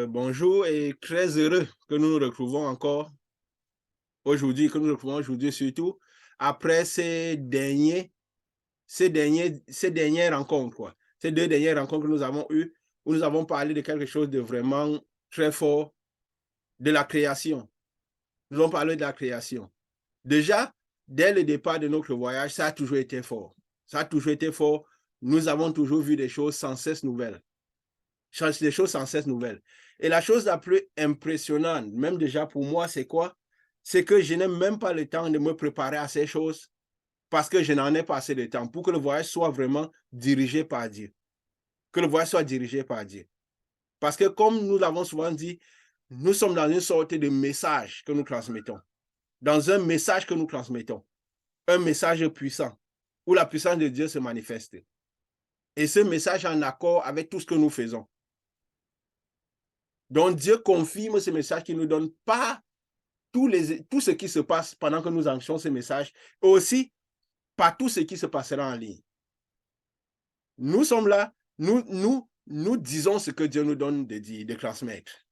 Bonjour et très heureux que nous nous retrouvons encore aujourd'hui, que nous nous retrouvons aujourd'hui surtout après ces dernières rencontres, quoi. Ces deux dernières rencontres que nous avons eues, où nous avons parlé de quelque chose de vraiment très fort, de la création. Nous avons parlé de la création. Déjà, dès le départ de notre voyage, ça a toujours été fort. Ça a toujours été fort. Nous avons toujours vu des choses sans cesse nouvelles. Des choses sans cesse nouvelles. Et la chose la plus impressionnante, même déjà pour moi, c'est quoi? C'est que je n'ai même pas le temps de me préparer à ces choses parce que je n'en ai pas assez de temps pour que le voyage soit vraiment dirigé par Dieu. Que le voyage soit dirigé par Dieu. Parce que comme nous l'avons souvent dit, nous sommes dans une sorte de message que nous transmettons. Dans un message que nous transmettons. Un message puissant où la puissance de Dieu se manifeste. Et ce message en accord avec tout ce que nous faisons. Donc Dieu confirme ce message qu'il nous donne pas tout ce qui se passe pendant que nous enregistrons ce message, et aussi par tout ce qui se passera en ligne. Nous sommes là, nous disons ce que Dieu nous donne de dire, de transmettre.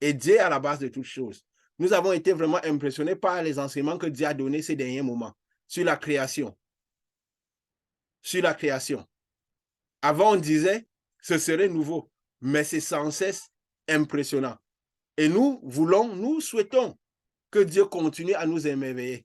Et Dieu est à la base de toutes choses. Nous avons été vraiment impressionnés par les enseignements que Dieu a donnés ces derniers moments sur la création. Sur la création. Avant, on disait, ce serait nouveau, mais c'est sans cesse impressionnant. Et nous souhaitons que Dieu continue à nous émerveiller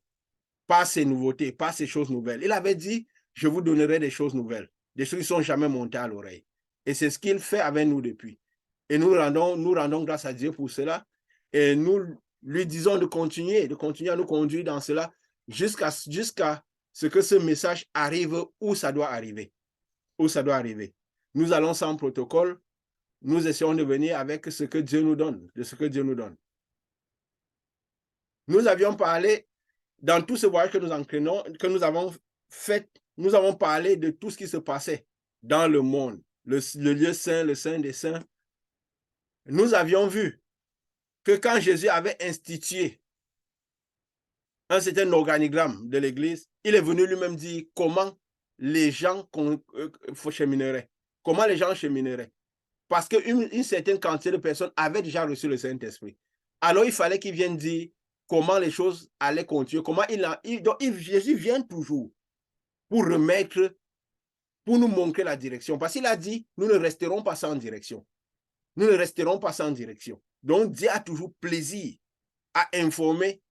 par ces nouveautés, par ces choses nouvelles. Il avait dit, je vous donnerai des choses nouvelles, des choses qui ne sont jamais montées à l'oreille. Et c'est ce qu'il fait avec nous depuis. Et nous rendons grâce à Dieu pour cela. Et nous lui disons de continuer à nous conduire dans cela jusqu'à ce que ce message arrive où ça doit arriver. Où ça doit arriver. Nous allons sans protocole. Nous essayons de venir avec ce que Dieu nous donne, de ce que Dieu nous donne. Nous avions parlé, dans tout ce voyage que nous entraînons, que nous avons fait, nous avons parlé de tout ce qui se passait dans le monde, le lieu saint, le saint des saints. Nous avions vu que quand Jésus avait institué un certain organigramme de l'Église, il est venu lui-même dire comment les gens chemineraient. Comment les gens chemineraient. Parce qu'une certaine quantité de personnes avaient déjà reçu le Saint-Esprit. Alors il fallait qu'il vienne dire comment les choses allaient continuer, comment Jésus vient toujours pour remettre, pour nous montrer la direction. Parce qu'il a dit, nous ne resterons pas sans direction. Nous ne resterons pas sans direction. Donc Dieu a toujours plaisir à informer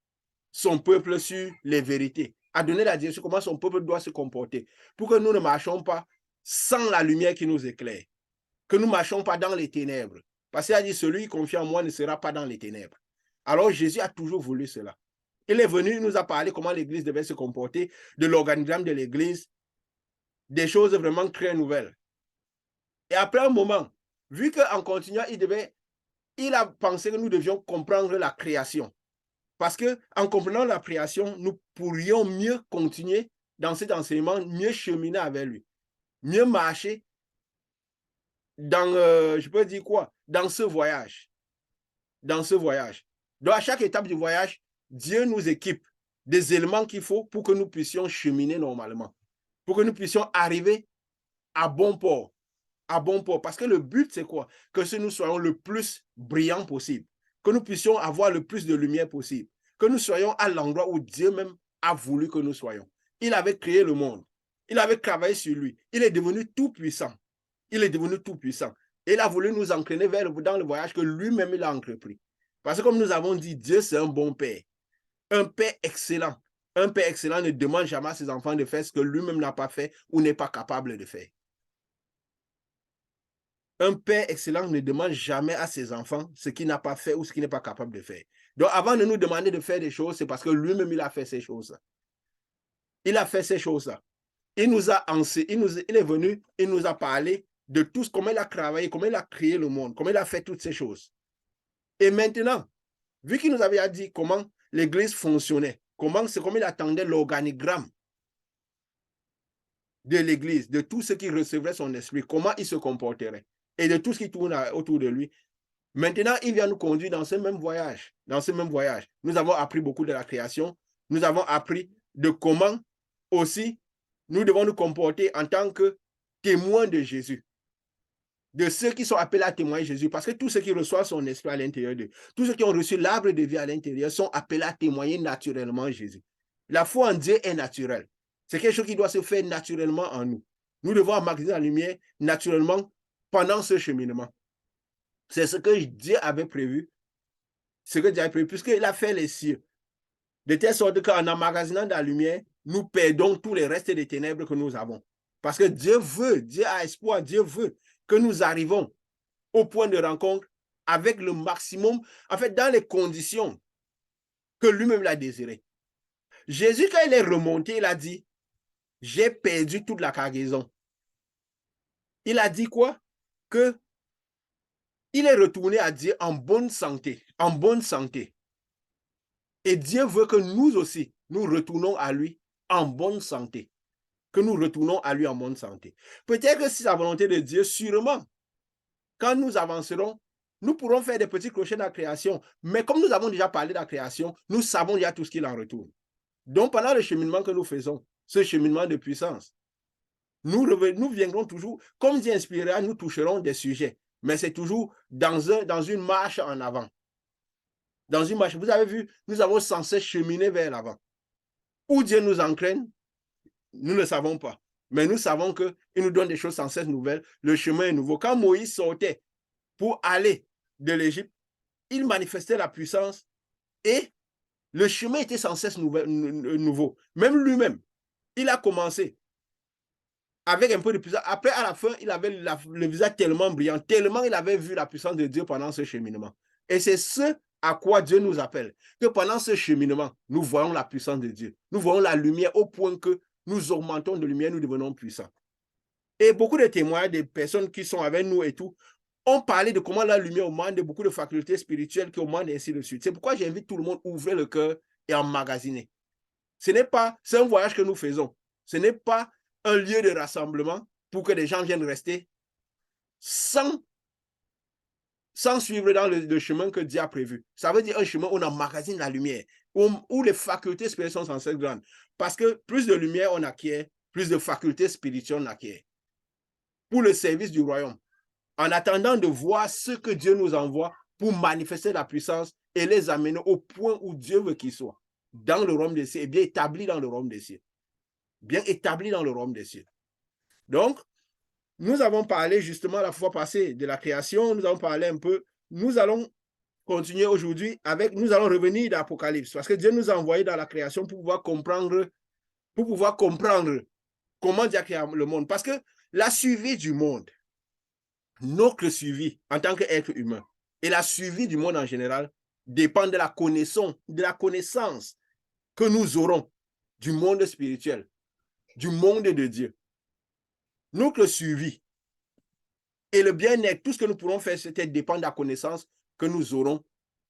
son peuple sur les vérités, à donner la direction, comment son peuple doit se comporter, pour que nous ne marchions pas sans la lumière qui nous éclaire, que nous ne marchions pas dans les ténèbres. Parce qu'il a dit, celui qui confie en moi ne sera pas dans les ténèbres. Alors Jésus a toujours voulu cela. Il est venu, il nous a parlé comment l'Église devait se comporter, de l'organigramme de l'Église, des choses vraiment très nouvelles. Et après un moment, vu qu'en continuant, il a pensé que nous devions comprendre la création. Parce qu'en comprenant la création, nous pourrions mieux continuer dans cet enseignement, mieux cheminer avec lui, mieux marcher dans, je peux dire quoi, dans ce voyage. Dans ce voyage. Donc, à chaque étape du voyage, Dieu nous équipe des éléments qu'il faut pour que nous puissions cheminer normalement, pour que nous puissions arriver à bon port. À bon port. Parce que le but, c'est quoi? Que nous soyons le plus brillants possible, que nous puissions avoir le plus de lumière possible, que nous soyons à l'endroit où Dieu même a voulu que nous soyons. Il avait créé le monde. Il avait travaillé sur lui. Il est devenu tout puissant. Il est devenu tout puissant. Et il a voulu nous entraîner dans le voyage que lui-même il a entrepris. Parce que comme nous avons dit, Dieu c'est un bon père. Un père excellent. Un père excellent ne demande jamais à ses enfants de faire ce que lui-même n'a pas fait ou n'est pas capable de faire. Un père excellent ne demande jamais à ses enfants ce qu'il n'a pas fait ou ce qu'il n'est pas capable de faire. Donc avant de nous demander de faire des choses, c'est parce que lui-même il a fait ces choses-là. Il a fait ces choses-là. Il nous a enseigné, il est venu, il nous a parlé de tout ce, comment il a travaillé, comment il a créé le monde, comment il a fait toutes ces choses. Et maintenant, vu qu'il nous avait dit comment l'Église fonctionnait, comment il attendait l'organigramme de l'Église, de tout ce qui recevrait son esprit, comment il se comporterait, et de tout ce qui tourne autour de lui. Maintenant, il vient nous conduire dans ce même voyage. Dans ce même voyage, nous avons appris beaucoup de la création. Nous avons appris de comment aussi nous devons nous comporter en tant que témoins de Jésus. de ceux qui sont appelés à témoigner Jésus. Parce que tous ceux qui reçoivent son esprit à l'intérieur d'eux, tous ceux qui ont reçu l'arbre de vie à l'intérieur sont appelés à témoigner naturellement Jésus. La foi en Dieu est naturelle. C'est quelque chose qui doit se faire naturellement en nous. Nous devons emmagasiner la lumière naturellement pendant ce cheminement. C'est ce que Dieu avait prévu. Ce que Dieu avait prévu, puisqu'il a fait les cieux. De telle sorte qu'en emmagasinant de la lumière, nous perdons tous les restes des ténèbres que nous avons. Parce que Dieu veut, Dieu a espoir, Dieu veut que nous arrivons au point de rencontre avec le maximum, en fait, dans les conditions que lui-même l'a désiré. Jésus, quand il est remonté, il a dit, j'ai perdu toute la cargaison. Il a dit quoi? Que il est retourné à Dieu en bonne santé, en bonne santé. Et Dieu veut que nous aussi, nous retournons à lui en bonne santé. Que nous retournons à lui en bonne santé. Peut-être que si la volonté de Dieu, sûrement, quand nous avancerons, nous pourrons faire des petits crochets dans la création. Mais comme nous avons déjà parlé de la création, nous savons déjà tout ce qu'il en retourne. Donc, pendant le cheminement que nous faisons, ce cheminement de puissance, nous viendrons toujours, comme Dieu inspirera, nous toucherons des sujets. Mais c'est toujours dans une marche en avant. Dans une marche, vous avez vu, nous avons sans cesse cheminé vers l'avant. Où Dieu nous entraîne, nous ne savons pas. Mais nous savons qu'il nous donne des choses sans cesse nouvelles. Le chemin est nouveau. Quand Moïse sortait pour aller de l'Égypte, il manifestait la puissance et le chemin était sans cesse nouveau. Même lui-même, il a commencé avec un peu de puissance. Après, à la fin, il avait le visage tellement brillant, tellement il avait vu la puissance de Dieu pendant ce cheminement. Et c'est ce à quoi Dieu nous appelle. Que pendant ce cheminement, nous voyons la puissance de Dieu. Nous voyons la lumière au point que nous augmentons de lumière, nous devenons puissants. Et beaucoup de témoignages des personnes qui sont avec nous et tout ont parlé de comment la lumière augmente, de beaucoup de facultés spirituelles qui augmentent et ainsi de suite. C'est pourquoi j'invite tout le monde à ouvrir le cœur et emmagasiner. C'est un voyage que nous faisons. Ce n'est pas un lieu de rassemblement pour que les gens viennent rester sans suivre dans le chemin que Dieu a prévu. Ça veut dire un chemin où on emmagasine la lumière, où les facultés spirituelles sont censées grandes. Parce que plus de lumière on acquiert, plus de facultés spirituelles on acquiert. Pour le service du royaume. En attendant de voir ce que Dieu nous envoie pour manifester la puissance et les amener au point où Dieu veut qu'ils soient. Dans le royaume des cieux et bien établi dans le royaume des cieux. Bien établi dans le royaume des cieux. Donc, nous avons parlé justement la fois passée de la création, nous avons parlé un peu, nous allons continuer aujourd'hui avec, nous allons revenir d'Apocalypse, parce que Dieu nous a envoyés dans la création pour pouvoir comprendre comment Dieu a créé le monde. Parce que la survie du monde, notre survie en tant qu'être humain, et la survie du monde en général, dépend de la connaissance que nous aurons du monde spirituel, du monde de Dieu. Notre survie et le bien-être, tout ce que nous pourrons faire, c'est dépendre de la connaissance que nous aurons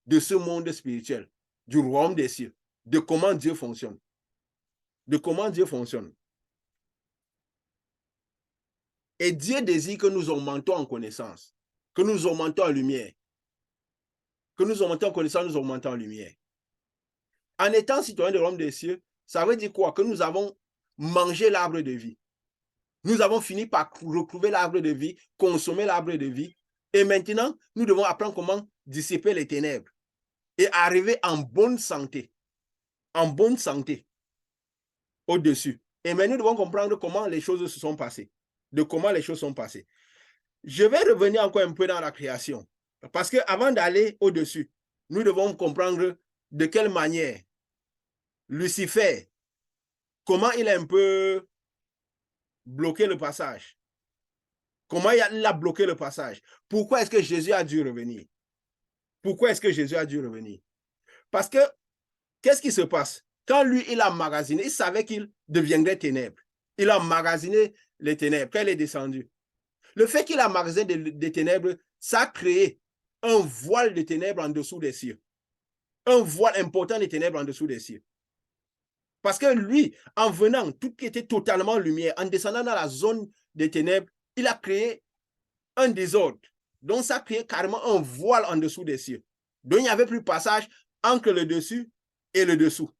de ce monde spirituel, du royaume des cieux, de comment Dieu fonctionne. De comment Dieu fonctionne. Et Dieu désire que nous augmentons en connaissance, que nous augmentons en lumière. Que nous augmentons en connaissance, nous augmentons en lumière. En étant citoyens du royaume des cieux, ça veut dire quoi? Que nous avons mangé l'arbre de vie. Nous avons fini par retrouver l'arbre de vie, consommer l'arbre de vie. Et maintenant, nous devons apprendre comment dissiper les ténèbres et arriver en bonne santé. En bonne santé. Au-dessus. Et maintenant, nous devons comprendre comment les choses se sont passées. De comment les choses sont passées. Je vais revenir encore un peu dans la création. Parce qu'avant d'aller au-dessus, nous devons comprendre de quelle manière Lucifer, comment il a un peu bloqué le passage. Comment il a bloqué le passage. Pourquoi est-ce que Jésus a dû revenir? Pourquoi est-ce que Jésus a dû revenir? Parce que, qu'est-ce qui se passe? Quand lui, il a emmagasiné, il savait qu'il deviendrait ténèbres. Il a emmagasiné les ténèbres quand il est descendu. Le fait qu'il a emmagasiné des ténèbres, ça a créé un voile de ténèbres en dessous des cieux. Un voile important de ténèbres en dessous des cieux. Parce que lui, en venant, tout qui était totalement lumière, en descendant dans la zone des ténèbres, il a créé un désordre. Donc, ça a créé carrément un voile en dessous des cieux. Donc, il n'y avait plus de passage entre le dessus et le dessous.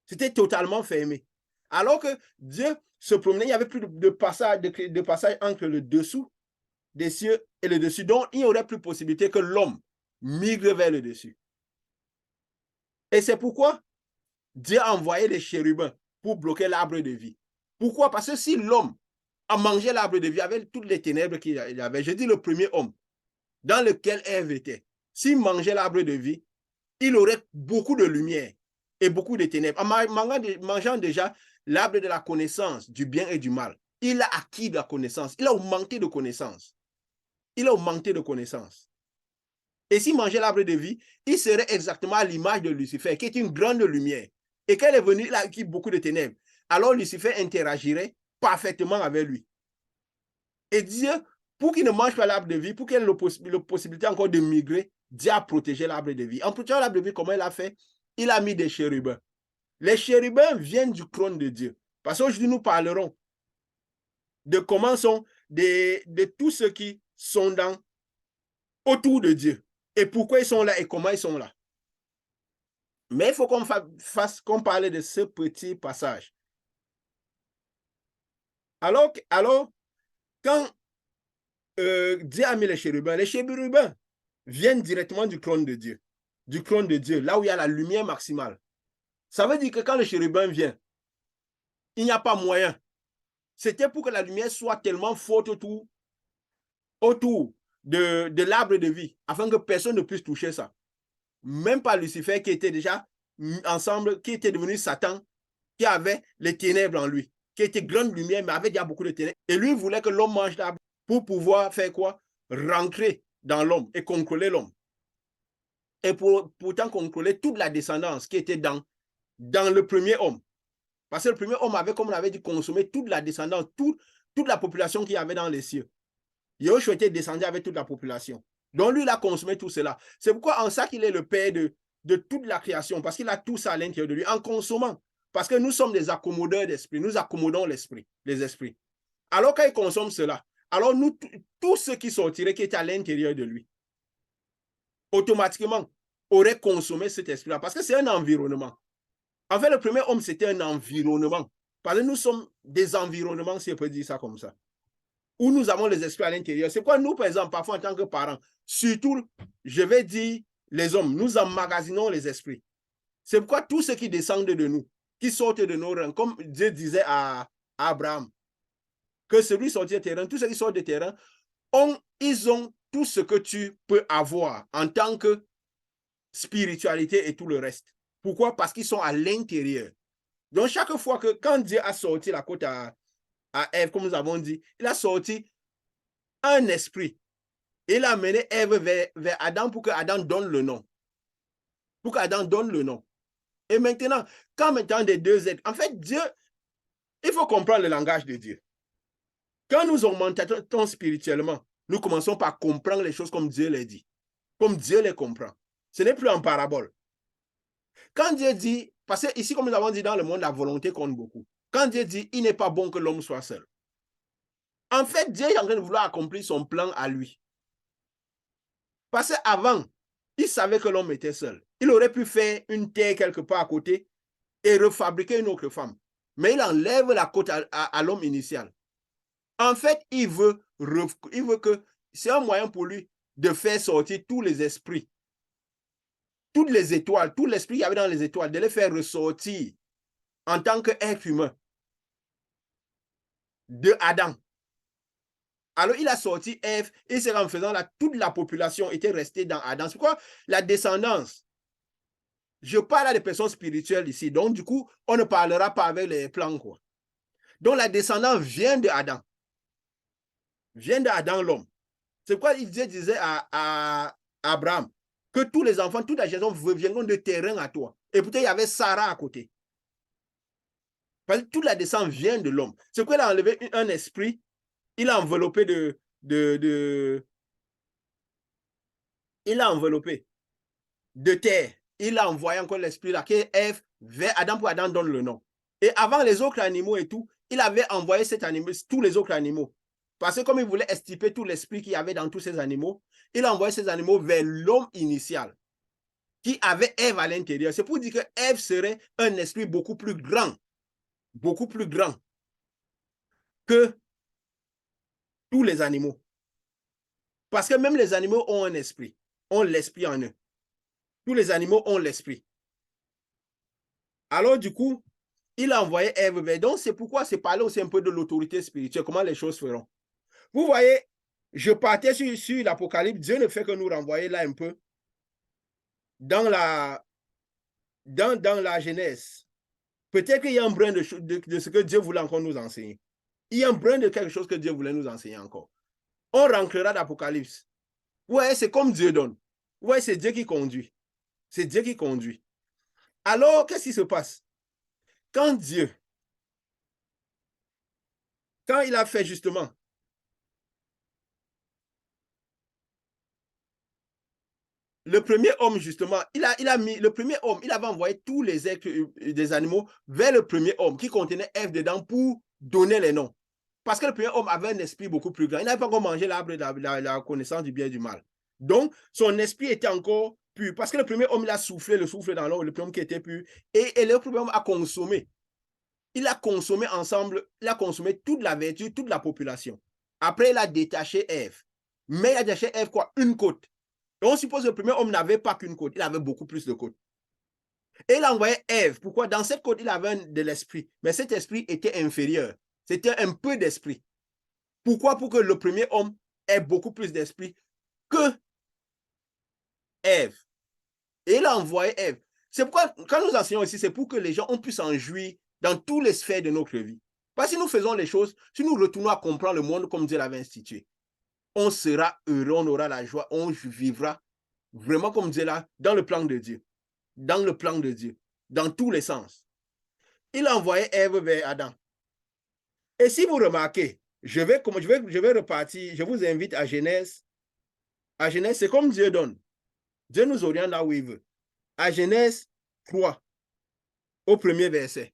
C'était totalement fermé. Alors que Dieu se promenait, il n'y avait plus de passage entre le dessous des cieux et le dessus. Donc, il n'y aurait plus possibilité que l'homme migre vers le dessus. Et c'est pourquoi Dieu a envoyé les chérubins pour bloquer l'arbre de vie. Pourquoi? Parce que si l'homme a mangé l'arbre de vie avec toutes les ténèbres qu'il avait, je dis le premier homme dans lequel Ève était, s'il mangeait l'arbre de vie, il aurait beaucoup de lumière et beaucoup de ténèbres. En mangeant déjà l'arbre de la connaissance du bien et du mal, il a acquis de la connaissance, il a augmenté de connaissance. Il a augmenté de connaissance. Et s'il mangeait l'arbre de vie, il serait exactement à l'image de Lucifer, qui est une grande lumière. Et quand il est venu, il a acquis beaucoup de ténèbres. Alors Lucifer interagirait parfaitement avec lui. Et Dieu, pour qu'il ne mange pas l'arbre de vie, pour qu'il ait la possibilité encore de migrer, Dieu a protégé l'arbre de vie. En protégeant l'arbre de vie, comment il a fait? Il a mis des chérubins. Les chérubins viennent du trône de Dieu. Parce qu'aujourd'hui, nous parlerons de comment sont de tous ceux qui sont autour de Dieu. Et pourquoi ils sont là et comment ils sont là. Mais il faut qu'on parle de ce petit passage. Alors quand Dieu a mis les chérubins viennent directement du trône de Dieu. Du trône de Dieu, là où il y a la lumière maximale. Ça veut dire que quand le chérubin vient, il n'y a pas moyen. C'était pour que la lumière soit tellement forte autour de l'arbre de vie, afin que personne ne puisse toucher ça. Même pas Lucifer qui était déjà ensemble, qui était devenu Satan, qui avait les ténèbres en lui, qui était grande lumière, mais avait déjà beaucoup de ténèbres. Et lui voulait que l'homme mange l'arbre pour pouvoir faire quoi? Rentrer dans l'homme et contrôler l'homme. Et pourtant contrôler toute la descendance qui était dans le premier homme. Parce que le premier homme avait, comme on avait dit, consommé toute la descendance, toute la population qu'il y avait dans les cieux. Yahushua était descendu avec toute la population. Donc lui, il a consommé tout cela. C'est pourquoi en ça qu'il est le père de toute la création, parce qu'il a tout ça à l'intérieur de lui, en consommant. Parce que nous sommes des accommodeurs d'esprit, nous accommodons les esprits. Alors quand il consomme cela, alors nous, tous ceux qui sortiraient, qui étaient à l'intérieur de lui, automatiquement, auraient consommé cet esprit-là, parce que c'est un environnement. En fait, le premier homme, c'était un environnement. Parce que nous sommes des environnements, si on peut dire ça comme ça, où nous avons les esprits à l'intérieur. C'est quoi nous, par exemple, parfois en tant que parents, surtout, je vais dire les hommes, nous emmagasinons les esprits. C'est pourquoi tous ceux qui descendent de nous, qui sortent de nos rangs, comme Dieu disait à Abraham, que celui sorti de terrain, tous ceux qui sortent de terrain, ils ont tout ce que tu peux avoir en tant que spiritualité et tout le reste. Pourquoi? Parce qu'ils sont à l'intérieur. Donc, chaque fois que, quand Dieu a sorti la côte à Ève, comme nous avons dit, il a sorti un esprit. Il a amené Ève vers Adam pour que Adam donne le nom. Pour qu'Adam donne le nom. Et maintenant, quand maintenant des deux êtres, en fait, Dieu, il faut comprendre le langage de Dieu. Quand nous augmentons spirituellement, nous commençons par comprendre les choses comme Dieu les dit, comme Dieu les comprend. Ce n'est plus en parabole. Quand Dieu dit, parce que ici, comme nous avons dit dans le monde, la volonté compte beaucoup. Quand Dieu dit, il n'est pas bon que l'homme soit seul. En fait, Dieu est en train de vouloir accomplir son plan à lui. Parce qu'avant, il savait que l'homme était seul. Il aurait pu faire une terre quelque part à côté et refabriquer une autre femme. Mais il enlève la côte à l'homme initial. En fait, il veut que c'est un moyen pour lui de faire sortir tous les esprits, toutes les étoiles, tout l'esprit qu'il y avait dans les étoiles, de les faire ressortir en tant qu'être humain de Adam. Alors, il a sorti Ève et c'est en faisant là, toute la population était restée dans Adam. C'est pourquoi la descendance, je parle à des personnes spirituelles ici, donc du coup, on ne parlera pas avec les plans, quoi. Donc, la descendance vient de Adam. Vient d'Adam l'homme. C'est pourquoi Dieu disait à Abraham que tous les enfants, toute la génération viendront de terrain à toi. Et pourtant, il y avait Sarah à côté. Parce que toute la descendance vient de l'homme. C'est pourquoi il a enlevé un esprit, il a enveloppé il a enveloppé de terre. Il a envoyé encore l'esprit là, qui est Ève, vers Adam pour Adam donne le nom. Et avant les autres animaux et tout, il avait envoyé tous les autres animaux. Parce que comme il voulait extirper tout l'esprit qu'il y avait dans tous ces animaux, il a envoyé ces animaux vers l'homme initial, qui avait Ève à l'intérieur. C'est pour dire que Ève serait un esprit beaucoup plus grand que tous les animaux. Parce que même les animaux ont un esprit, ont l'esprit en eux. Tous les animaux ont l'esprit. Alors du coup, il a envoyé Ève vers. Donc c'est pourquoi c'est parler aussi un peu de l'autorité spirituelle, comment les choses feront. Vous voyez, je partais sur l'Apocalypse, Dieu ne fait que nous renvoyer là un peu dans la Genèse. Peut-être qu'il y a un brin de ce que Dieu voulait encore nous enseigner. Il y a un brin de quelque chose que Dieu voulait nous enseigner encore. On rentrera d'Apocalypse. Ouais, c'est comme Dieu donne. Ouais, c'est Dieu qui conduit. C'est Dieu qui conduit. Alors, qu'est-ce qui se passe? Quand il a fait justement le premier homme, justement, il a mis le premier homme, il avait envoyé tous les êtres des animaux vers le premier homme qui contenait Ève dedans pour donner les noms. Parce que le premier homme avait un esprit beaucoup plus grand. Il n'avait pas encore mangé l'arbre de la connaissance du bien et du mal. Donc, son esprit était encore pur. Parce que le premier homme, il a soufflé le souffle dans l'eau, le premier homme qui était pur. Et le premier homme a consommé. Il a consommé ensemble, il a consommé toute la vertu, toute la population. Après, il a détaché Ève. Mais il a détaché Ève quoi? Une côte. Et on suppose que le premier homme n'avait pas qu'une côte, il avait beaucoup plus de côtes. Et il a envoyé Ève. Pourquoi? Dans cette côte, il avait de l'esprit. Mais cet esprit était inférieur. C'était un peu d'esprit. Pourquoi? Pour que le premier homme ait beaucoup plus d'esprit que Ève. Et il a envoyé Ève. C'est pourquoi, quand nous enseignons ici, c'est pour que les gens puissent en jouir dans toutes les sphères de notre vie. Parce que si nous faisons les choses, si nous retournons à comprendre le monde comme Dieu l'avait institué, on sera heureux, on aura la joie, on vivra vraiment comme Dieu l'a, dans le plan de Dieu. Dans le plan de Dieu. Dans tous les sens. Il a envoyé Ève vers Adam. Et si vous remarquez, je vais repartir, je vous invite à Genèse. À Genèse, c'est comme Dieu donne. Dieu nous oriente là où il veut. À Genèse 3, au premier verset.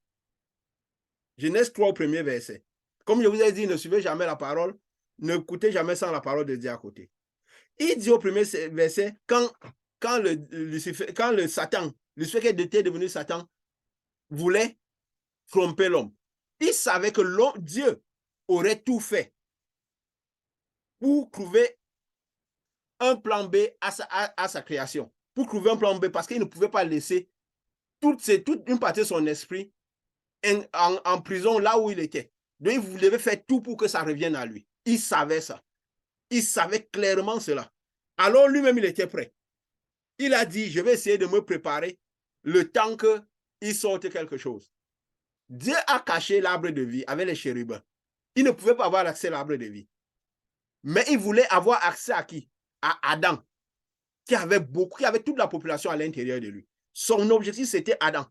Genèse 3 au premier verset. Comme je vous ai dit, ne suivez jamais la parole, ne écoutez jamais sans la parole de Dieu à côté. Il dit au premier verset, quand le Satan, Lucifer qui était devenu Satan, voulait tromper l'homme, il savait que Dieu aurait tout fait pour trouver un plan B à sa création, pour trouver un plan B, parce qu'il ne pouvait pas laisser toute une partie de son esprit en prison là où il était. Donc, il devait faire tout pour que ça revienne à lui. Il savait ça. Il savait clairement cela. Alors, lui-même, il était prêt. Il a dit, je vais essayer de me préparer le temps qu'il sorte quelque chose. Dieu a caché l'arbre de vie avec les chérubins. Il ne pouvait pas avoir accès à l'arbre de vie. Mais il voulait avoir accès à qui? À Adam, qui avait toute la population à l'intérieur de lui. Son objectif, c'était Adam.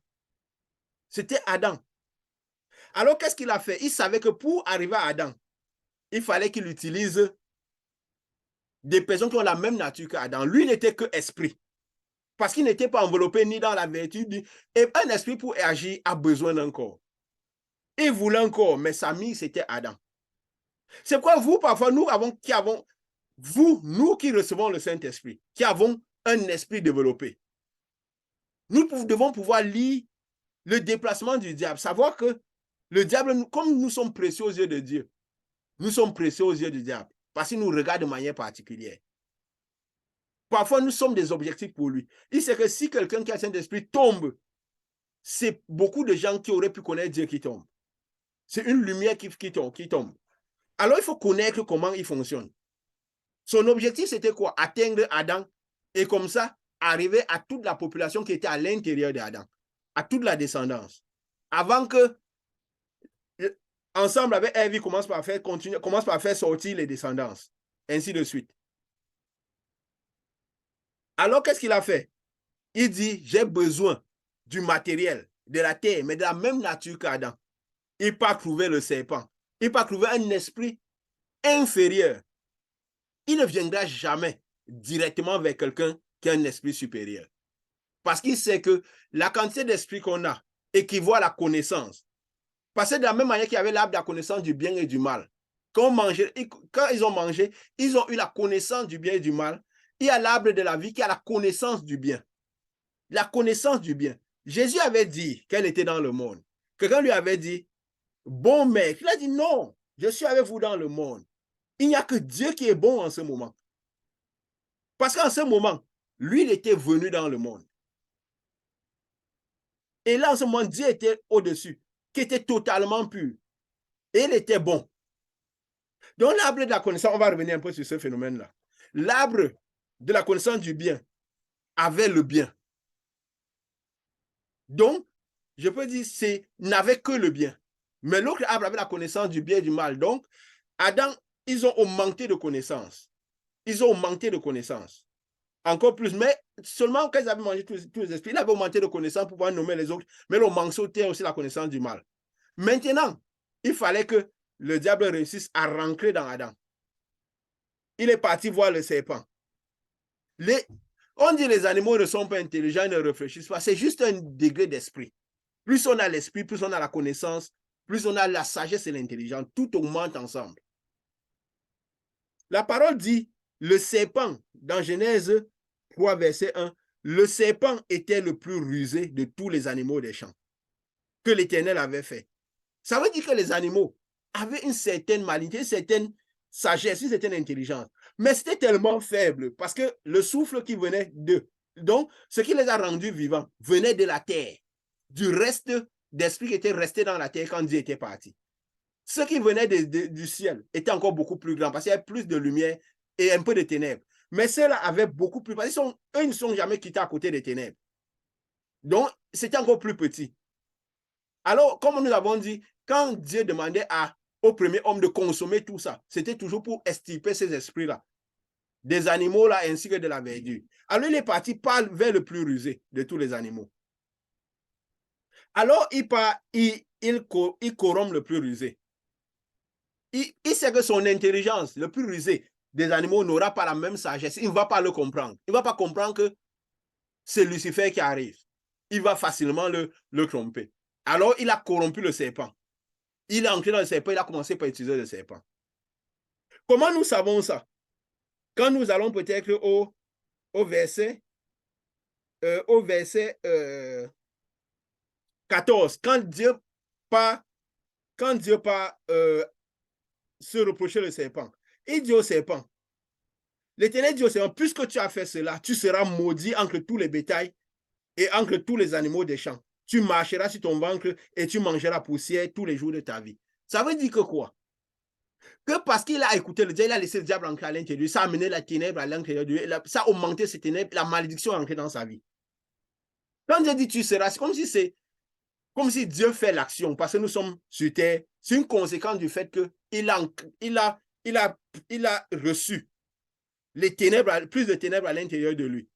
C'était Adam. Alors, qu'est-ce qu'il a fait? Il savait que pour arriver à Adam, il fallait qu'il utilise des personnes qui ont la même nature qu'Adam. Lui n'était que esprit. Parce qu'il n'était pas enveloppé ni dans la vertu. Et un esprit pour agir a besoin d'un corps. Il voulait un corps, mais sa mie, c'était Adam. C'est pourquoi vous, parfois, nous qui recevons le Saint-Esprit, qui avons un esprit développé, nous devons pouvoir lire le déplacement du diable. Savoir que le diable, comme nous sommes précieux aux yeux de Dieu, nous sommes précieux aux yeux du diable. Parce qu'il nous regarde de manière particulière. Parfois, nous sommes des objectifs pour lui. Il sait que si quelqu'un qui a le Saint-Esprit tombe, c'est beaucoup de gens qui auraient pu connaître Dieu qui tombe. C'est une lumière qui tombe. Alors, il faut connaître comment il fonctionne. Son objectif, c'était quoi? Atteindre Adam et comme ça, arriver à toute la population qui était à l'intérieur d'Adam, à toute la descendance. Avant que, ensemble avec Ève, il commence par faire sortir les descendances, ainsi de suite. Alors, qu'est-ce qu'il a fait? Il dit, j'ai besoin du matériel, de la terre, mais de la même nature qu'Adam. Il part trouver le serpent. Il part trouver un esprit inférieur. Il ne viendra jamais directement vers quelqu'un qui a un esprit supérieur. Parce qu'il sait que la quantité d'esprit qu'on a équivaut à la connaissance. Parce que de la même manière qu'il y avait l'arbre de la connaissance du bien et du mal. Quand ils ont mangé, ils ont eu la connaissance du bien et du mal. Il y a l'arbre de la vie qui a la connaissance du bien. La connaissance du bien. Jésus avait dit qu'elle était dans le monde. Quelqu'un lui avait dit, bon mec. Il a dit, non, je suis avec vous dans le monde. Il n'y a que Dieu qui est bon en ce moment. Parce qu'en ce moment, lui, il était venu dans le monde. Et là, en ce moment, Dieu était au-dessus, qui était totalement pur. Et il était bon. Donc, l'arbre de la connaissance, on va revenir un peu sur ce phénomène-là. L'arbre de la connaissance du bien avait le bien. Donc, je peux dire, c'est n'avait que le bien. Mais l'autre arbre avait la connaissance du bien et du mal. Donc, Adam, ils ont augmenté de connaissances. Ils ont augmenté de connaissances. Encore plus. Mais seulement quand ils avaient mangé tous les esprits, ils avaient augmenté de connaissances pour pouvoir nommer les autres. Mais le manceau était aussi la connaissance du mal. Maintenant, il fallait que le diable réussisse à rentrer dans Adam. Il est parti voir le serpent. On dit les animaux ne sont pas intelligents, ils ne réfléchissent pas. C'est juste un degré d'esprit. Plus on a l'esprit, plus on a la connaissance, plus on a la sagesse et l'intelligence. Tout augmente ensemble. La parole dit, le serpent, dans Genèse 3, verset 1, le serpent était le plus rusé de tous les animaux des champs que l'Éternel avait fait. Ça veut dire que les animaux avaient une certaine malignité, une certaine sagesse, une certaine intelligence. Mais c'était tellement faible parce que le souffle qui venait d'eux, donc ce qui les a rendus vivants, venait de la terre, du reste d'esprit qui était resté dans la terre quand Dieu était parti. Ce qui venait du ciel était encore beaucoup plus grand parce qu'il y avait plus de lumière et un peu de ténèbres. Mais ceux-là avaient beaucoup plus, parce qu'eux, ils ne sont jamais quittés à côté des ténèbres. Donc, c'était encore plus petit. Alors, comme nous avons dit, quand Dieu demandait au premier homme de consommer tout ça, c'était toujours pour extirper ces esprits-là, des animaux-là ainsi que de la verdure. Alors, il est parti vers le plus rusé de tous les animaux. Alors, il corrompt le plus rusé. Il sait que son intelligence, le plus rusé des animaux, n'aura pas la même sagesse. Il ne va pas le comprendre. Il ne va pas comprendre que c'est Lucifer qui arrive. Il va facilement le tromper. Alors, il a corrompu le serpent. Il est entré dans le serpent, il a commencé par utiliser le serpent. Comment nous savons ça? Quand nous allons peut-être au verset 14, quand Dieu part se reprocher le serpent, il dit au serpent, l'Éternel dit au serpent, puisque tu as fait cela, tu seras maudit entre tous les bétails et entre tous les animaux des champs. Tu marcheras sur ton ventre et tu mangeras la poussière tous les jours de ta vie. Ça veut dire que quoi? Que parce qu'il a écouté le diable, il a laissé le diable entrer à l'intérieur, ça a amené la ténèbre à l'intérieur de lui, ça a augmenté ces ténèbres, la malédiction est entrée dans sa vie. Quand Dieu dit tu seras, c'est comme si Dieu fait l'action, parce que nous sommes sur terre, c'est une conséquence du fait qu'il a reçu les ténèbres, plus de ténèbres à l'intérieur de lui.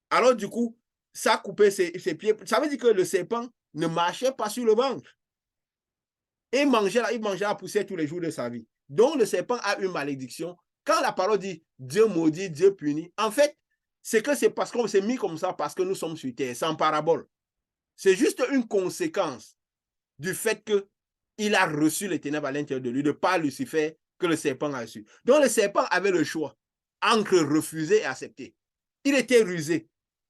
Alors du coup, ça a coupé ses pieds. Ça veut dire que le serpent ne marchait pas sur le ventre. Et il mangeait la poussière tous les jours de sa vie. Donc le serpent a une malédiction. Quand la parole dit Dieu maudit, Dieu punit, en fait, c'est parce qu'on s'est mis comme ça parce que nous sommes sur terre, c'est en parabole. C'est juste une conséquence du fait qu'il a reçu les ténèbres à l'intérieur de lui, de par Lucifer que le serpent a reçu. Donc le serpent avait le choix entre refuser et accepter. Il était rusé.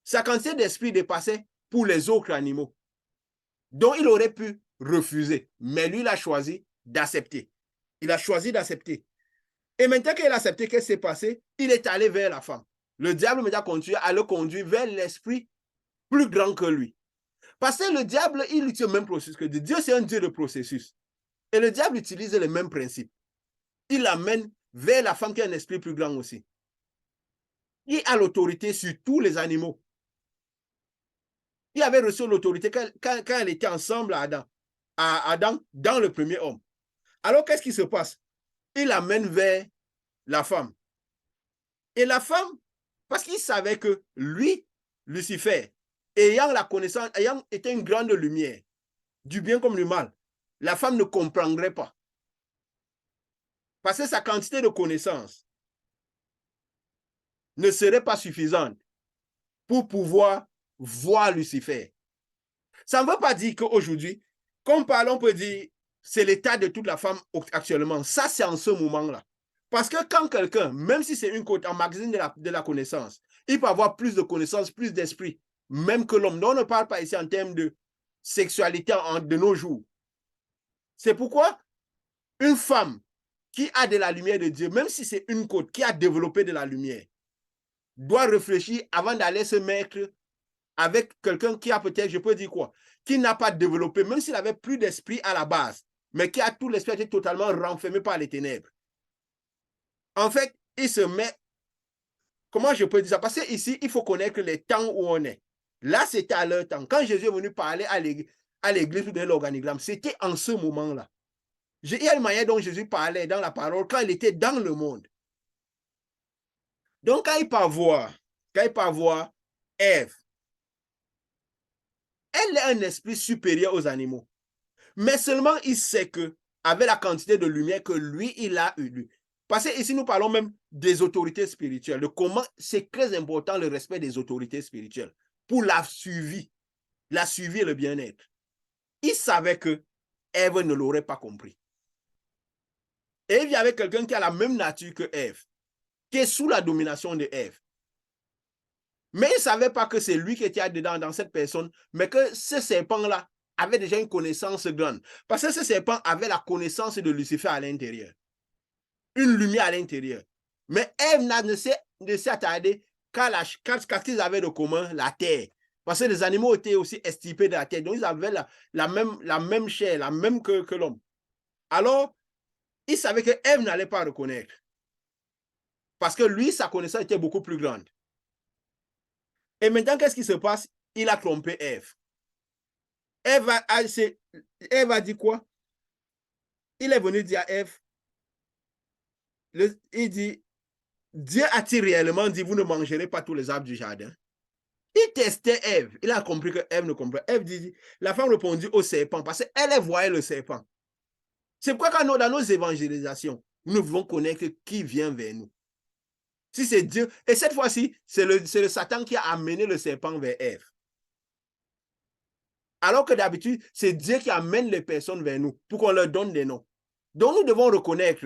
Sa quantité d'esprit dépassait pour les autres animaux. Donc il aurait pu refuser, mais lui, il a choisi d'accepter. Il a choisi d'accepter. Et maintenant qu'il a accepté, qu'est-ce qui s'est passé? Il est allé vers la femme. Le diable maintenant continue à le conduire vers l'esprit plus grand que lui. Parce que le diable, il utilise le même processus que Dieu. Dieu, c'est un Dieu de processus. Et le diable utilise les mêmes principes. Il l'amène vers la femme qui a un esprit plus grand aussi. Il a l'autorité sur tous les animaux. Il avait reçu l'autorité quand elle était ensemble à Adam, dans le premier homme. Alors, qu'est-ce qui se passe? Il l'amène vers la femme. Et la femme, parce qu'il savait que lui, Lucifer, ayant la connaissance, ayant été une grande lumière, du bien comme du mal, la femme ne comprendrait pas. Parce que sa quantité de connaissances ne serait pas suffisante pour pouvoir voir Lucifer. Ça ne veut pas dire qu'aujourd'hui, comme parlons, on peut dire c'est l'état de toute la femme actuellement. Ça, c'est en ce moment-là. Parce que quand quelqu'un, même si c'est une côte, emmagasine de la connaissance, il peut avoir plus de connaissances, plus d'esprit, même que l'homme. On ne parle pas ici en termes de sexualité de nos jours. C'est pourquoi une femme qui a de la lumière de Dieu, même si c'est une côte qui a développé de la lumière, doit réfléchir avant d'aller se mettre avec quelqu'un qui a peut-être, je peux dire quoi, qui n'a pas développé, même s'il avait plus d'esprit à la base, mais qui a tout l'esprit été totalement renfermé par les ténèbres. En fait, il se met, comment je peux dire ça? Parce qu'ici, il faut connaître les temps où on est. Là, c'était à leur temps. Quand Jésus est venu parler à l'église ou de l'organigramme, c'était en ce moment-là. Il y a une manière dont Jésus parlait dans la parole quand il était dans le monde. Donc, quand il part voir Ève, elle est un esprit supérieur aux animaux. Mais seulement il sait que, avec la quantité de lumière que lui, il a eu. Parce que ici, nous parlons même des autorités spirituelles, de comment c'est très important le respect des autorités spirituelles pour la suivi et le bien-être. Il savait que Ève ne l'aurait pas compris. Et il y avait quelqu'un qui a la même nature que Ève, qui est sous la domination de Ève. Mais il ne savait pas que c'est lui qui était dedans dans cette personne, mais que ce serpent-là avait déjà une connaissance grande. Parce que ce serpent avait la connaissance de Lucifer à l'intérieur. Une lumière à l'intérieur. Mais Ève ne s'est attardée qu'à ce qu'ils avaient de commun, la terre. Parce que les animaux étaient aussi extirpés de la terre. Donc, ils avaient la même chair, la même que l'homme. Alors, il savait que Ève n'allait pas reconnaître. Parce que lui, sa connaissance était beaucoup plus grande. Et maintenant, qu'est-ce qui se passe? Il a trompé Ève. Ève a dit quoi? Il est venu dire à Ève, il dit, Dieu a-t-il réellement dit, vous ne mangerez pas tous les arbres du jardin? Il testait Ève. Il a compris que Ève ne comprenait pas. Ève dit, la femme répondit au serpent, parce qu'elle voyait le serpent. C'est pourquoi quand dans nos évangélisations, nous devons connaître qui vient vers nous. Si c'est Dieu, et cette fois-ci, c'est le Satan qui a amené le serpent vers Ève. Alors que d'habitude, c'est Dieu qui amène les personnes vers nous pour qu'on leur donne des noms. Donc nous devons reconnaître,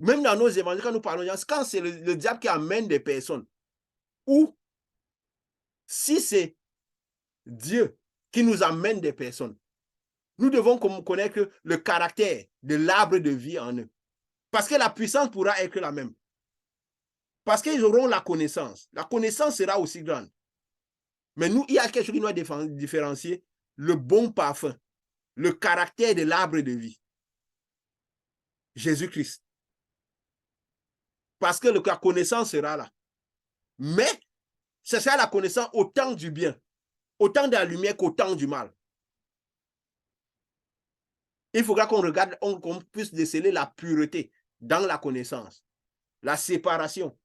même dans nos évangiles, quand nous parlons, quand c'est le diable qui amène des personnes, ou si c'est Dieu qui nous amène des personnes, nous devons connaître le caractère de l'arbre de vie en eux. Parce que la puissance pourra être la même. Parce qu'ils auront la connaissance. La connaissance sera aussi grande. Mais nous, il y a quelque chose qui doit différencier le bon parfum, le caractère de l'arbre de vie. Jésus-Christ. Parce que la connaissance sera là. Mais ce sera la connaissance autant du bien, autant de la lumière qu'autant du mal. Il faudra qu'on regarde, qu'on puisse déceler la pureté dans la connaissance, la séparation.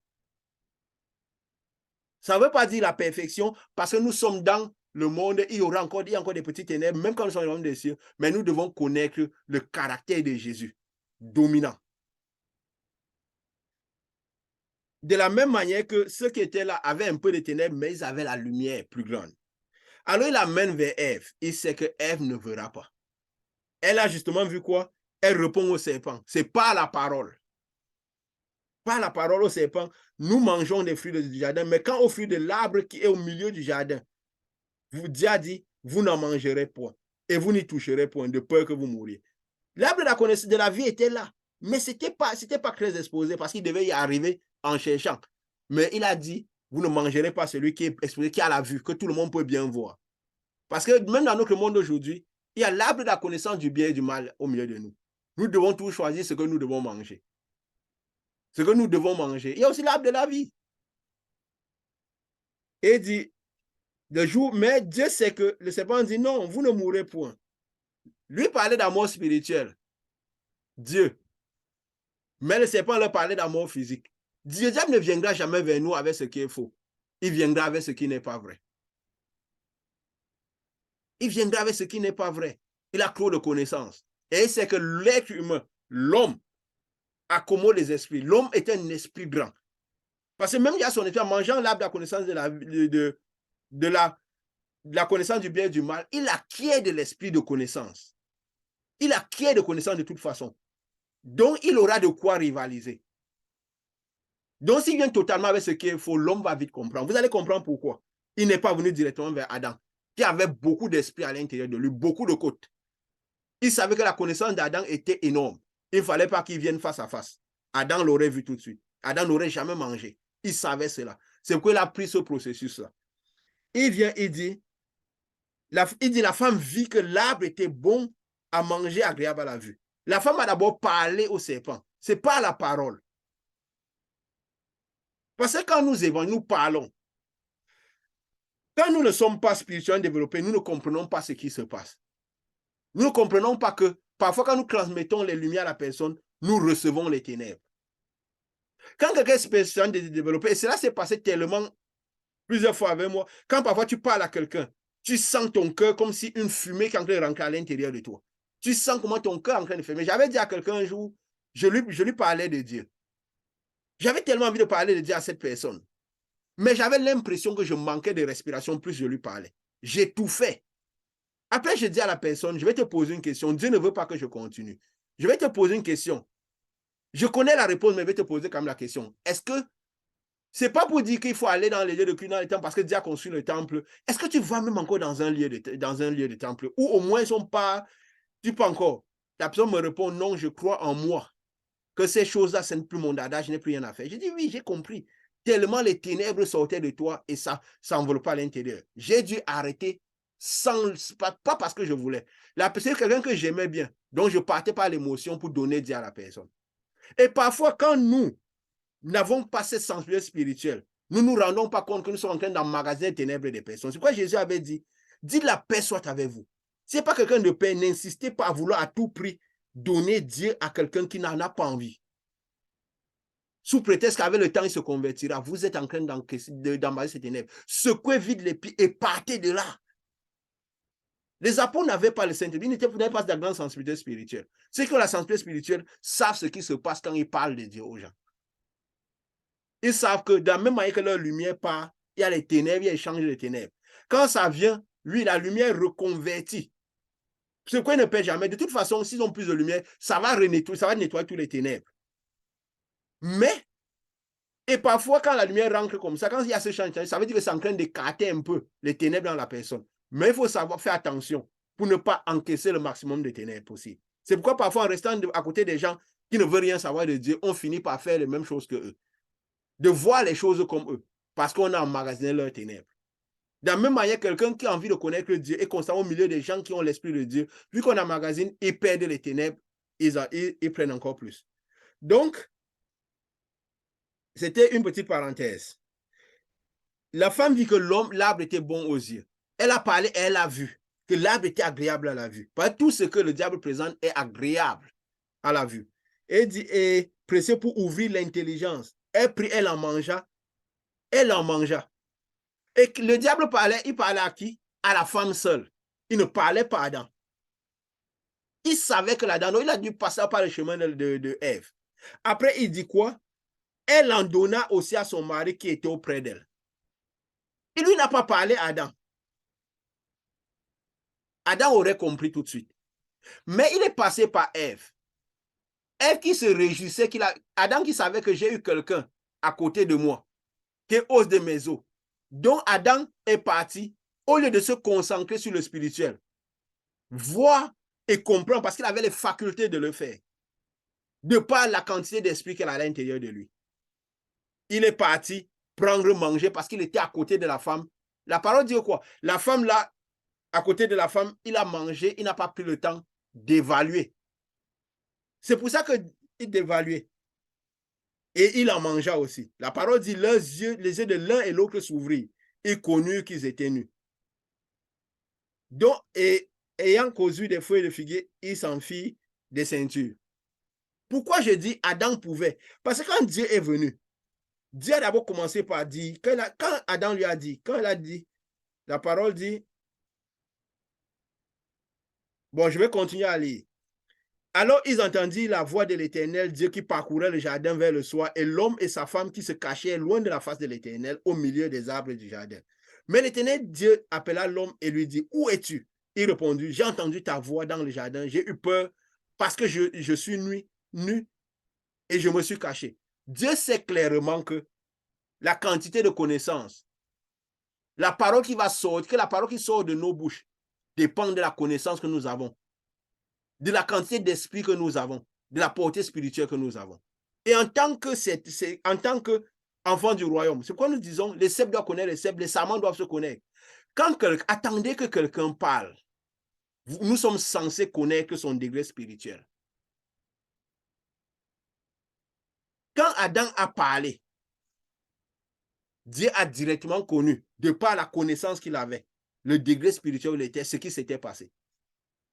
Ça ne veut pas dire la perfection, parce que nous sommes dans le monde, il y a encore des petites ténèbres, même quand nous sommes dans le monde des cieux, mais nous devons connaître le caractère de Jésus, dominant. De la même manière que ceux qui étaient là avaient un peu de ténèbres, mais ils avaient la lumière plus grande. Alors il amène vers Ève. Il sait que Ève ne verra pas. Elle a justement vu quoi? Elle répond au serpent. C'est par la parole. Par la parole au serpent, nous mangeons des fruits du jardin, mais quand au fruit de l'arbre qui est au milieu du jardin, Dieu a dit, vous n'en mangerez point et vous n'y toucherez point de peur que vous mouriez. L'arbre de la connaissance de la vie était là, mais ce n'était pas très exposé parce qu'il devait y arriver en cherchant. Mais il a dit, vous ne mangerez pas celui qui est exposé, qui a la vue, que tout le monde peut bien voir. Parce que même dans notre monde aujourd'hui, il y a l'arbre de la connaissance du bien et du mal au milieu de nous. Nous devons tous choisir ce que nous devons manger. Ce que nous devons manger. Il y a aussi l'arbre de la vie. Et il dit, le jour, mais Dieu sait que le serpent dit, non, vous ne mourrez point. Lui parlait d'amour spirituel. Dieu. Mais le serpent leur parlait d'amour physique. Dieu ne viendra jamais vers nous avec ce qui est faux. Il viendra avec ce qui n'est pas vrai. Il viendra avec ce qui n'est pas vrai. Il a trop de connaissances. Et c'est que l'être humain, l'homme, accommode les esprits. L'homme est un esprit grand. Parce que même il y a son esprit en mangeant l'arbre de la connaissance de la connaissance du bien et du mal, il acquiert de l'esprit de connaissance. Il acquiert de connaissance de toute façon. Donc, il aura de quoi rivaliser. Donc, s'il vient totalement avec ce qui est faux, l'homme va vite comprendre. Vous allez comprendre pourquoi. Il n'est pas venu directement vers Adam, qui avait beaucoup d'esprit à l'intérieur de lui, beaucoup de côtes. Il savait que la connaissance d'Adam était énorme. Il ne fallait pas qu'il vienne face à face. Adam l'aurait vu tout de suite. Adam n'aurait jamais mangé. Il savait cela. C'est pourquoi il a pris ce processus-là. Il vient, il dit, la femme vit que l'arbre était bon à manger, agréable à la vue. La femme a d'abord parlé au serpent. Ce n'est pas la parole. Parce que quand nous évangélisons, nous parlons. Quand nous ne sommes pas spirituellement développés, nous ne comprenons pas ce qui se passe. Nous ne comprenons pas que parfois quand nous transmettons les lumières à la personne, nous recevons les ténèbres. Quand quelqu'un est spirituellement développé, et cela s'est passé tellement plusieurs fois avec moi, quand parfois tu parles à quelqu'un, tu sens ton cœur comme si une fumée qui est en train de rentrer à l'intérieur de toi. Tu sens comment ton cœur est en train de fumer. J'avais dit à quelqu'un un jour, je lui parlais de Dieu. J'avais tellement envie de parler de Dieu à cette personne. Mais j'avais l'impression que je manquais de respiration plus je lui parlais. J'étouffais. Après, je dis à la personne, je vais te poser une question. Dieu ne veut pas que je continue. Je vais te poser une question. Je connais la réponse, mais je vais te poser quand même la question. Est-ce que c'est pas pour dire qu'il faut aller dans les lieux de culte dans les temples parce que Dieu a construit le temple? Est-ce que tu vas même encore dans un lieu de temple? Ou au moins, ils sont pas... Tu peux encore. La personne me répond, non, je crois en moi. Que ces choses-là, ce n'est plus mon dada, je n'ai plus rien à faire. Je dis, oui, j'ai compris. Tellement les ténèbres sortaient de toi et ça enveloppait à l'intérieur. J'ai dû arrêter pas parce que je voulais. C'est quelqu'un que j'aimais bien, donc je partais par l'émotion pour donner Dieu à la personne. Et parfois, quand nous n'avons pas cette sensibilité spirituelle, nous ne nous rendons pas compte que nous sommes en train d'emmagasiner les ténèbres des personnes. C'est pourquoi Jésus avait dit, dites la paix soit avec vous. Si ce n'est pas quelqu'un de paix, n'insistez pas à vouloir à tout prix donner Dieu à quelqu'un qui n'en a pas envie. Sous prétexte qu'avec le temps, il se convertira. Vous êtes en train d'emmagasiner ces ténèbres. Secouez vite les pieds et partez de là. Les apôtres n'avaient pas le Saint-Esprit, ils n'avaient pas de grande sensibilité spirituelle. Ceux qui ont la sensibilité spirituelle savent ce qui se passe quand ils parlent de Dieu aux gens. Ils savent que de la même manière que leur lumière part, il y a les ténèbres, il y a l'échange de ténèbres. Quand ça vient, lui, la lumière reconvertit. Ce qu'on ne perd jamais. De toute façon, s'ils ont plus de lumière, ça va nettoyer tous les ténèbres. Mais, et parfois, quand la lumière rentre comme ça, quand il y a ce changement, ça veut dire que c'est en train d'écarter un peu les ténèbres dans la personne. Mais il faut savoir faire attention pour ne pas encaisser le maximum de ténèbres possible. C'est pourquoi parfois, en restant à côté des gens qui ne veulent rien savoir de Dieu, on finit par faire les mêmes choses que eux. De voir les choses comme eux, parce qu'on a emmagasiné leurs ténèbres. De la même manière, quelqu'un qui a envie de connaître Dieu est constamment au milieu des gens qui ont l'esprit de Dieu, vu qu'on emmagasine, ils perdent les ténèbres, ils prennent encore plus. Donc, c'était une petite parenthèse. La femme dit que l'arbre était bon aux yeux. Elle a parlé, elle a vu que l'arbre était agréable à la vue. Parce que tout ce que le diable présente est agréable à la vue. Et dit, et précieux pour ouvrir l'intelligence. Elle prit, elle en mangea. Elle en mangea. Et le diable parlait, il parlait à qui? À la femme seule. Il ne parlait pas à Adam. Il savait que l'Adam, il a dû passer par le chemin de Ève. Après, il dit quoi? Elle en donna aussi à son mari qui était auprès d'elle. Il lui n'a pas parlé à Adam. Adam aurait compris tout de suite. Mais il est passé par Ève. Ève qui se réjouissait, Adam qui savait que j'ai eu quelqu'un à côté de moi, qui est hausse de mes os. Donc Adam est parti, au lieu de se concentrer sur le spirituel, voir et comprendre, parce qu'il avait les facultés de le faire, de par la quantité d'esprit qu'elle a à l'intérieur de lui. Il est parti prendre, manger, parce qu'il était à côté de la femme. La parole dit quoi? La femme là, à côté de la femme, il a mangé, il n'a pas pris le temps d'évaluer. C'est pour ça qu'il dévaluait. Et il en mangea aussi. La parole dit, les yeux de l'un et l'autre s'ouvrirent. Ils connurent qu'ils étaient nus. Donc, et ayant cousu des feuilles de figuier, il s'en fit des ceintures. Pourquoi je dis Adam pouvait? Parce que quand Dieu est venu, Dieu a d'abord commencé par dire, quand Adam lui a dit, quand il a dit, la parole dit, bon, je vais continuer à lire. Alors ils entendirent la voix de l'Éternel, Dieu qui parcourait le jardin vers le soir, et l'homme et sa femme qui se cachaient loin de la face de l'Éternel, au milieu des arbres du jardin. Mais l'Éternel Dieu appela l'homme et lui dit, où es-tu? Il répondit, j'ai entendu ta voix dans le jardin, j'ai eu peur parce que je suis nu et je me suis caché. Dieu sait clairement que la quantité de connaissances, la parole qui va sortir, que la parole qui sort de nos bouches dépend de la connaissance que nous avons, de la quantité d'esprit que nous avons, de la portée spirituelle que nous avons. Et en tant que enfants du royaume. C'est pourquoi nous disons, les ceps doivent connaître les ceps, les serments doivent se connaître. Attendez que quelqu'un parle. Nous sommes censés connaître son degré spirituel. Quand Adam a parlé, Dieu a directement connu, de par la connaissance qu'il avait, le degré spirituel où il était, ce qui s'était passé.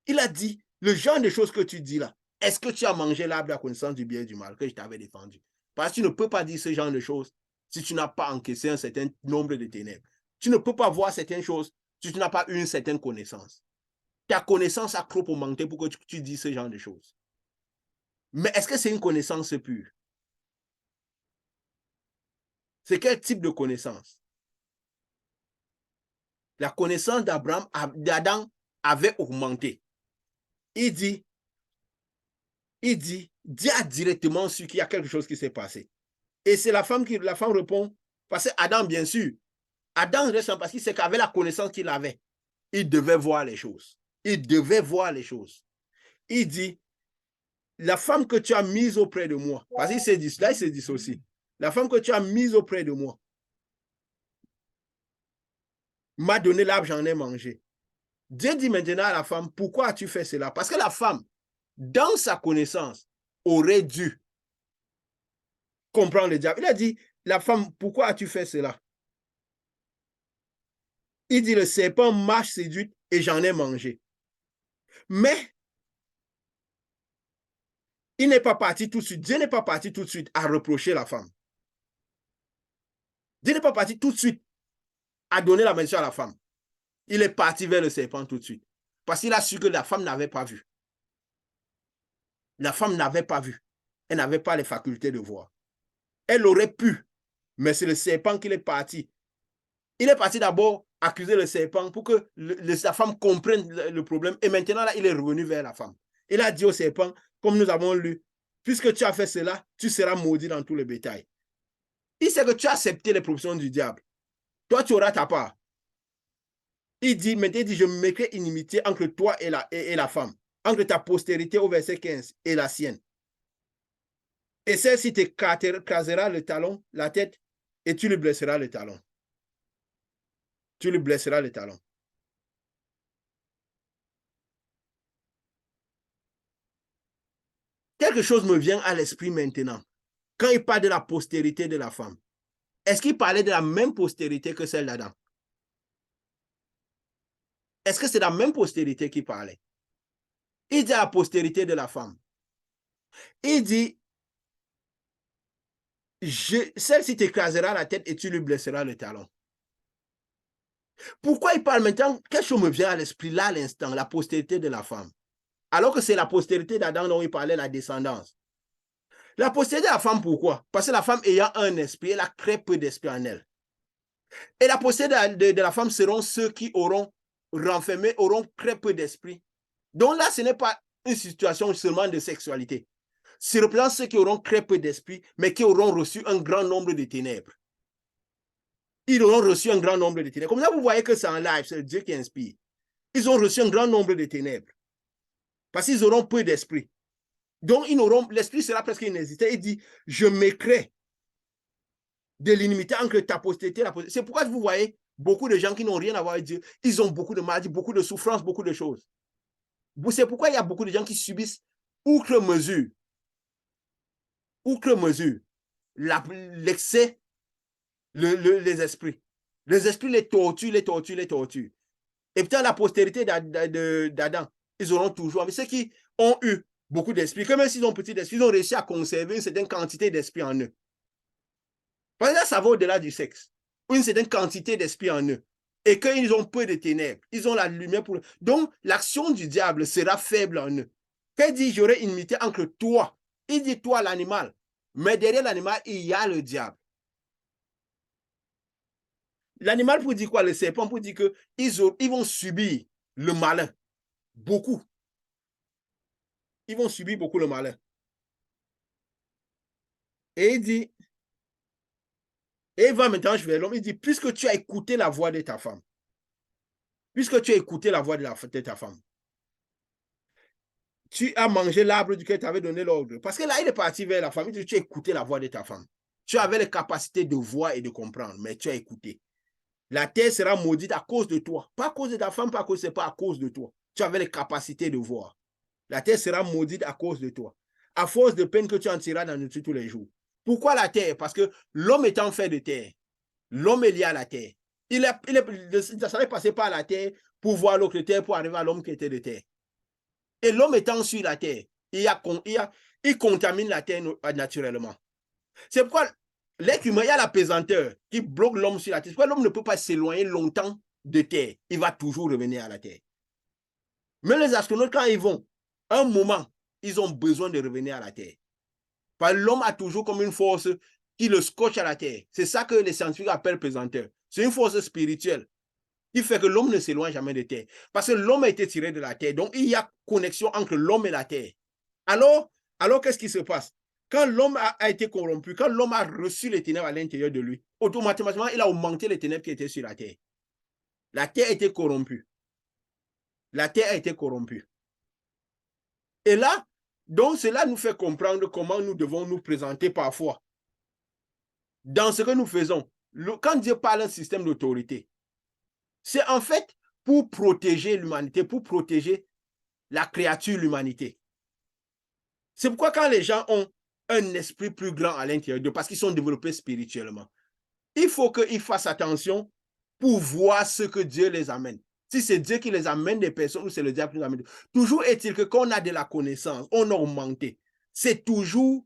Il a dit, le genre de choses que tu dis là, est-ce que tu as mangé l'arbre de la connaissance du bien et du mal que je t'avais défendu? Parce que tu ne peux pas dire ce genre de choses si tu n'as pas encaissé un certain nombre de ténèbres. Tu ne peux pas voir certaines choses si tu n'as pas eu une certaine connaissance. Ta connaissance a trop augmenté pour que tu dises ce genre de choses. Mais est-ce que c'est une connaissance pure? C'est quel type de connaissance? La connaissance d'Adam avait augmenté. Il dit, Dieu a directement su qu'il y a quelque chose qui s'est passé. Et c'est la femme répond, parce que Adam, bien sûr, Adam reste parce qu'il sait qu'avec la connaissance qu'il avait, il devait voir les choses. Il devait voir les choses. Il dit, la femme que tu as mise auprès de moi, parce qu'il s'est dit, là il se dissocie. La femme que tu as mise auprès de moi m'a donné l'arbre, j'en ai mangé. Dieu dit maintenant à la femme, pourquoi as-tu fait cela? Parce que la femme, dans sa connaissance, aurait dû comprendre le diable. Il a dit, la femme, pourquoi as-tu fait cela? Il dit, le serpent m'a séduite et j'en ai mangé. Mais il n'est pas parti tout de suite. Dieu n'est pas parti tout de suite à reprocher la femme. Dieu n'est pas parti tout de suite à donner la malédiction à la femme. Il est parti vers le serpent tout de suite. Parce qu'il a su que la femme n'avait pas vu. La femme n'avait pas vu. Elle n'avait pas les facultés de voir. Elle aurait pu, mais c'est le serpent qui est parti. Il est parti d'abord accuser le serpent pour que la femme comprenne le problème. Et maintenant, là, il est revenu vers la femme. Il a dit au serpent, comme nous avons lu, puisque tu as fait cela, tu seras maudit dans tout le bétail. Il sait que tu as accepté les propositions du diable. Toi, tu auras ta part. Il dit, maintenant, il dit, je mettrai inimitié entre toi et la femme, entre ta postérité au verset 15 et la sienne. Et celle-ci t'écrasera le talon, la tête, et tu lui blesseras le talon. Tu lui blesseras le talon. Quelque chose me vient à l'esprit maintenant. Quand il parle de la postérité de la femme, est-ce qu'il parlait de la même postérité que celle d'Adam? Est-ce que c'est la même postérité qu'il parlait? Il dit à la postérité de la femme. Il dit, celle-ci t'écrasera la tête et tu lui blesseras le talon. Pourquoi il parle maintenant? Quelque chose me vient à l'esprit là à l'instant, la postérité de la femme. Alors que c'est la postérité d'Adam dont il parlait, la descendance. La postérité de la femme, pourquoi? Parce que la femme ayant un esprit, elle a très peu d'esprit en elle. Et la postérité de la femme seront ceux qui auront renfermé, auront très peu d'esprit. Donc là, ce n'est pas une situation seulement de sexualité. C'est le plan ceux qui auront très peu d'esprit, mais qui auront reçu un grand nombre de ténèbres. Ils auront reçu un grand nombre de ténèbres. Comme ça, vous voyez que c'est en live, c'est Dieu qui inspire. Ils ont reçu un grand nombre de ténèbres. Parce qu'ils auront peu d'esprit. Donc, l'esprit sera presque inexistant. Il dit, je m'écris de l'inimité entre ta postérité et la postérité. C'est pourquoi vous voyez beaucoup de gens qui n'ont rien à voir avec Dieu. Ils ont beaucoup de maladies, beaucoup de souffrances, beaucoup de choses. C'est pourquoi il y a beaucoup de gens qui subissent outre mesure, l'excès, les esprits. Les esprits les torturent. Et putain, la postérité d'Adam, ils auront toujours. Mais ceux qui ont eu beaucoup d'esprit, que même s'ils ont petit d'esprit, ils ont réussi à conserver une certaine quantité d'esprit en eux. Parce que là, ça va au-delà du sexe. Une certaine quantité d'esprit en eux. Et qu'ils ont peu de ténèbres. Ils ont la lumière pour eux. Donc, l'action du diable sera faible en eux. Quand il dit, j'aurai une unité entre toi, il dit toi, l'animal. Mais derrière l'animal, il y a le diable. L'animal pour dire quoi? Le serpent pour dire qu'ils vont subir le malin. Beaucoup. Ils vont subir beaucoup le malin. Et il dit, et il va maintenant vers l'homme, il dit, puisque tu as écouté la voix de ta femme, puisque tu as écouté la voix de ta femme, tu as mangé l'arbre duquel tu avais donné l'ordre. Parce que là, il est parti vers la femme, il dit, tu as écouté la voix de ta femme. Tu avais les capacités de voir et de comprendre, mais tu as écouté. La terre sera maudite à cause de toi. Pas à cause de ta femme, pas à cause de toi. Tu avais les capacités de voir. La terre sera maudite à cause de toi. À force de peine que tu en tireras dans nourriture tous les jours. Pourquoi la terre? Parce que l'homme étant fait de terre, l'homme est lié à la terre. Ça est passé par la terre pour voir l'autre terre, pour arriver à l'homme qui était de terre. Et l'homme étant sur la terre, il contamine la terre naturellement. C'est pourquoi l'être humain, il y a la pesanteur qui bloque l'homme sur la terre. C'est pourquoi l'homme ne peut pas s'éloigner longtemps de terre. Il va toujours revenir à la terre. Mais les astronautes, quand ils vont, un moment, ils ont besoin de revenir à la terre. Parce que l'homme a toujours comme une force qui le scotche à la terre. C'est ça que les scientifiques appellent pesanteur. C'est une force spirituelle qui fait que l'homme ne s'éloigne jamais de terre. Parce que l'homme a été tiré de la terre. Donc, il y a connexion entre l'homme et la terre. Alors qu'est-ce qui se passe? Quand l'homme a été corrompu, quand l'homme a reçu les ténèbres à l'intérieur de lui, automatiquement, il a augmenté les ténèbres qui étaient sur la terre. La terre a été corrompue. La terre a été corrompue. Et là, donc cela nous fait comprendre comment nous devons nous présenter parfois. Dans ce que nous faisons, quand Dieu parle d'un système d'autorité, c'est en fait pour protéger l'humanité, pour protéger la créature, l'humanité. C'est pourquoi quand les gens ont un esprit plus grand à l'intérieur d'eux, parce qu'ils sont développés spirituellement, il faut qu'ils fassent attention pour voir ce que Dieu les amène. Si c'est Dieu qui les amène des personnes ou c'est le diable qui les amène. Toujours est-il que quand on a de la connaissance, on a augmenté. C'est toujours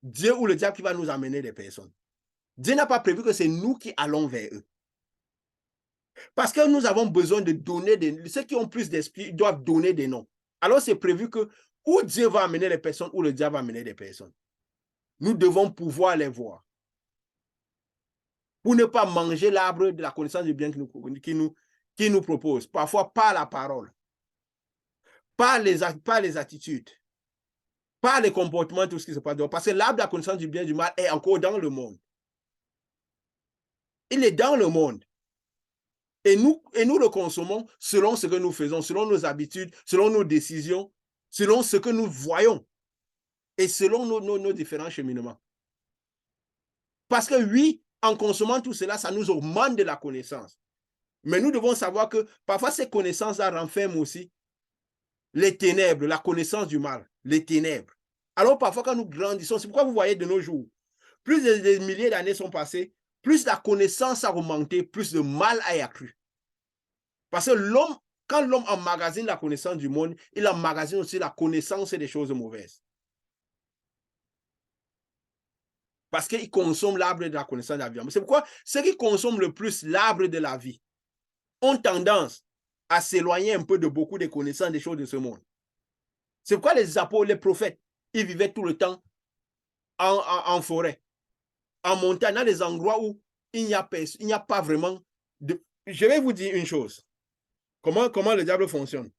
Dieu ou le diable qui va nous amener des personnes. Dieu n'a pas prévu que c'est nous qui allons vers eux. Parce que nous avons besoin de donner des... Ceux qui ont plus d'esprit doivent donner des noms. Alors c'est prévu que ou Dieu va amener les personnes ou le diable va amener des personnes. Nous devons pouvoir les voir. Pour ne pas manger l'arbre de la connaissance du bien qui nous propose. Parfois par la parole, par les attitudes, par les comportements, tout ce qui se passe dehors. Parce que l'arbre de la connaissance du bien et du mal est encore dans le monde. Il est dans le monde. Et nous le consommons selon ce que nous faisons, selon nos habitudes, selon nos décisions, selon ce que nous voyons et selon nos différents cheminements. Parce que oui, en consommant tout cela, ça nous augmente de la connaissance. Mais nous devons savoir que parfois ces connaissances-là renferment aussi les ténèbres, la connaissance du mal, les ténèbres. Alors parfois quand nous grandissons, c'est pourquoi vous voyez de nos jours, plus des milliers d'années sont passées, plus la connaissance a augmenté, plus le mal a accru. Parce que l'homme, quand l'homme emmagasine la connaissance du monde, il emmagasine aussi la connaissance des choses mauvaises. Parce qu'il consomme l'arbre de la connaissance de la vie. C'est pourquoi ceux qui consomment le plus l'arbre de la vie ont tendance à s'éloigner un peu de beaucoup de connaissances des choses de ce monde. C'est pourquoi les apôtres, les prophètes, ils vivaient tout le temps en forêt, en montagne, dans des endroits où il n'y a pas vraiment de... Je vais vous dire une chose. Comment le diable fonctionne.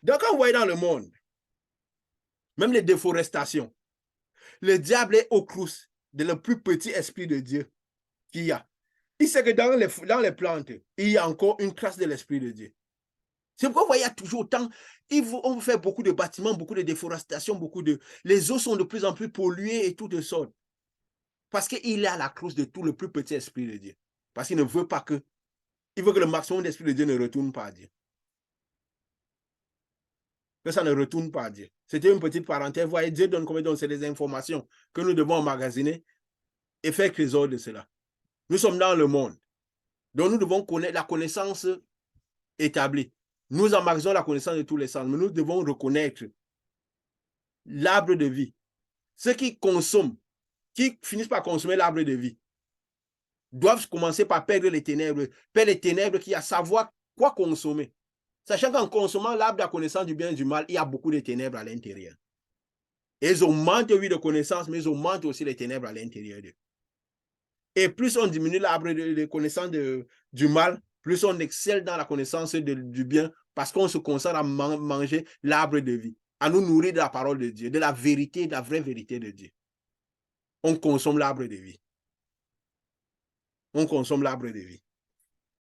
Donc, quand vous voyez dans le monde, même les déforestations, le diable est au crous de le plus petit esprit de Dieu qu'il y a. Il sait que dans les plantes, il y a encore une trace de l'esprit de Dieu. C'est pourquoi vous voyez, il y a toujours autant, on fait beaucoup de bâtiments, beaucoup de déforestation, les eaux sont de plus en plus polluées et tout de sorte. Parce qu'il est à la crosse de tout le plus petit esprit de Dieu. Parce qu'il ne veut pas que, il veut que le maximum d'esprit de Dieu ne retourne pas à Dieu. Que ça ne retourne pas à Dieu. C'était une petite parenthèse. Vous voyez, Dieu donne combien de c'est des informations que nous devons emmagasiner et faire trésor de cela. Nous sommes dans le monde. Donc nous devons connaître la connaissance établie. Nous emmagasinons la connaissance de tous les sens, mais nous devons reconnaître l'arbre de vie. Ceux qui consomment, qui finissent par consommer l'arbre de vie, doivent commencer par perdre les ténèbres qui y a à savoir quoi consommer. Sachant qu'en consommant l'arbre de la connaissance du bien et du mal, il y a beaucoup de ténèbres à l'intérieur. Et ils augmentent, oui, de connaissances, mais ils augmentent aussi les ténèbres à l'intérieur d'eux. Et plus on diminue l'arbre de connaissance du mal, plus on excelle dans la connaissance du bien, parce qu'on se concentre à manger l'arbre de vie, à nous nourrir de la parole de Dieu, de la vérité, de la vraie vérité de Dieu. On consomme l'arbre de vie. On consomme l'arbre de vie.